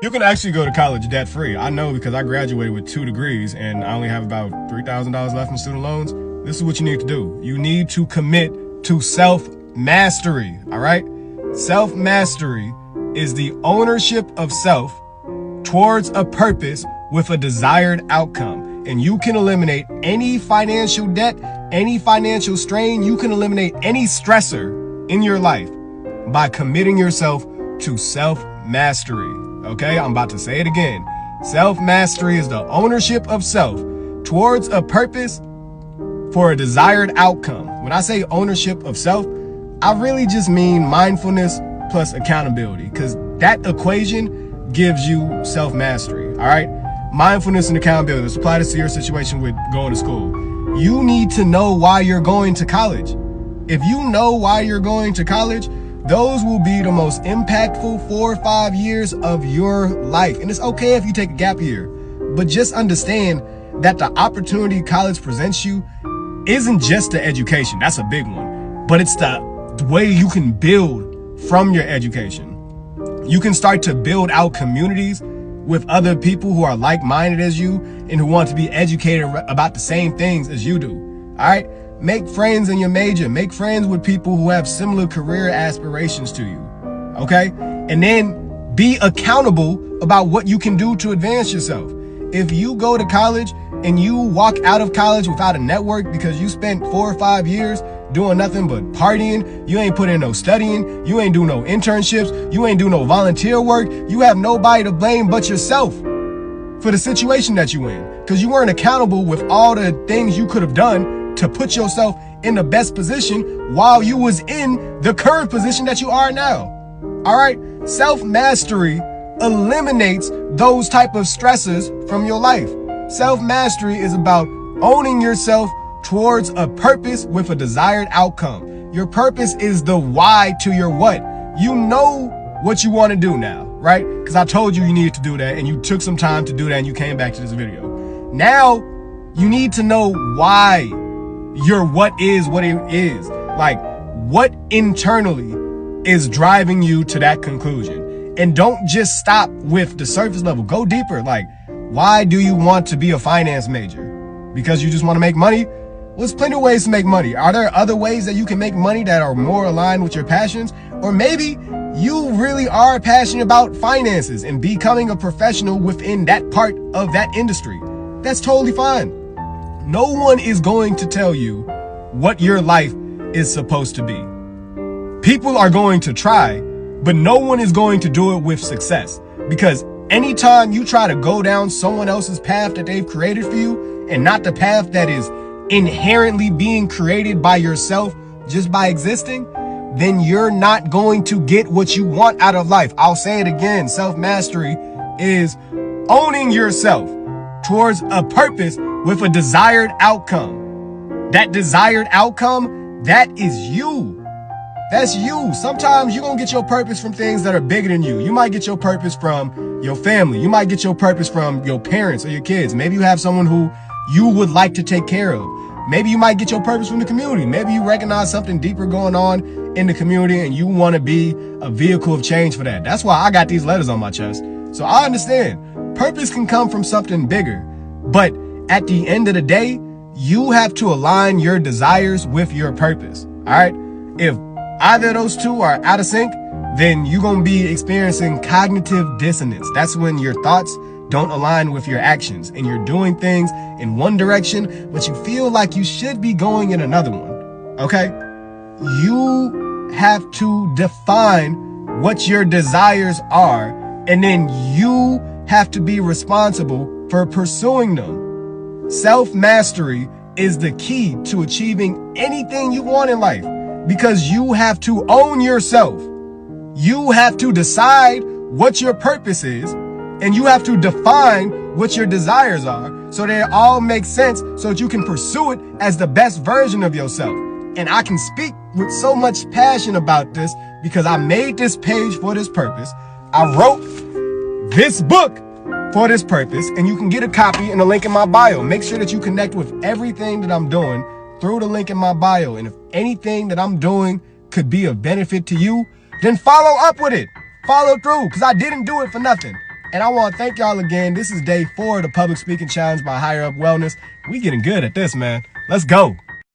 You can actually go to college debt free. I know because I graduated with 2 degrees and I only have about $3,000 left in student loans. This is what you need to do. You need to commit to self-mastery, all right? Self-mastery is the ownership of self towards a purpose with a desired outcome. And you can eliminate any financial debt, any financial strain. You can eliminate any stressor in your life by committing yourself to self-mastery. Okay, I'm about to say it again. Self-mastery is the ownership of self towards a purpose for a desired outcome. When I say ownership of self, I really just mean mindfulness plus accountability, because that equation gives you self-mastery, all right? Mindfulness and accountability. Let's apply this to your situation with going to school. You need to know why you're going to college. If you know why you're going to college, those will be the most impactful 4 or 5 years of your life. And it's okay if you take a gap year, but just understand that the opportunity college presents you isn't just the education. That's a big one, but it's the way you can build from your education. You can start to build out communities with other people who are like-minded as you and who want to be educated about the same things as you do. All right? Make friends in your major. Make friends with people who have similar career aspirations to you. Okay? And then be accountable about what you can do to advance yourself. If you go to college and you walk out of college without a network because you spent 4 or 5 years doing nothing but partying, you ain't put in no studying, you ain't do no internships, you ain't do no volunteer work, you have nobody to blame but yourself for the situation that you in, because you weren't accountable with all the things you could have done to put yourself in the best position while you was in the current position that you are now. All right? Self-mastery eliminates those type of stresses from your life. Self-mastery is about owning yourself towards a purpose with a desired outcome. Your purpose is the why to your what. You know what you want to do now, right? Because I told you needed to do that, and you took some time to do that, and you came back to this video. Now, you need to know why your what is what it is. Like, what internally is driving you to that conclusion? And don't just stop with the surface level. Go deeper. Like, why do you want to be a finance major? Because you just want to make money? Well, there's plenty of ways to make money. Are there other ways that you can make money that are more aligned with your passions? Or maybe you really are passionate about finances and becoming a professional within that part of that industry. That's totally fine. No one is going to tell you what your life is supposed to be. People are going to try, but no one is going to do it with success, because anytime you try to go down someone else's path that they've created for you and not the path that is inherently being created by yourself just by existing, then you're not going to get what you want out of life. I'll say it again. Self-mastery is owning yourself towards a purpose with a desired outcome. That desired outcome, that is you. That's you. Sometimes you're going to get your purpose from things that are bigger than you. You might get your purpose from your family. You might get your purpose from your parents or your kids. Maybe you have someone who you would like to take care of. Maybe you might get your purpose from the community. Maybe you recognize something deeper going on in the community and you want to be a vehicle of change for that. That's why I got these letters on my chest. So I understand purpose can come from something bigger, but at the end of the day, you have to align your desires with your purpose. All right. If either of those two are out of sync, then you're going to be experiencing cognitive dissonance. That's when your thoughts don't align with your actions and you're doing things in one direction, but you feel like you should be going in another one. Okay. You have to define what your desires are, and then you have to be responsible for pursuing them. Self-mastery is the key to achieving anything you want in life, because you have to own yourself. You have to decide what your purpose is, and you have to define what your desires are so that it all makes sense so that you can pursue it as the best version of yourself. And I can speak with so much passion about this because I made this page for this purpose. I wrote this book for this purpose, and you can get a copy in the link in my bio. Make sure that you connect with everything that I'm doing through the link in my bio. And if anything that I'm doing could be of benefit to you, then follow up with it. Follow through, because I didn't do it for nothing. And I want to thank y'all again. This is day 4 of the public speaking challenge by Higher Up Wellness. We getting good at this, man. Let's go.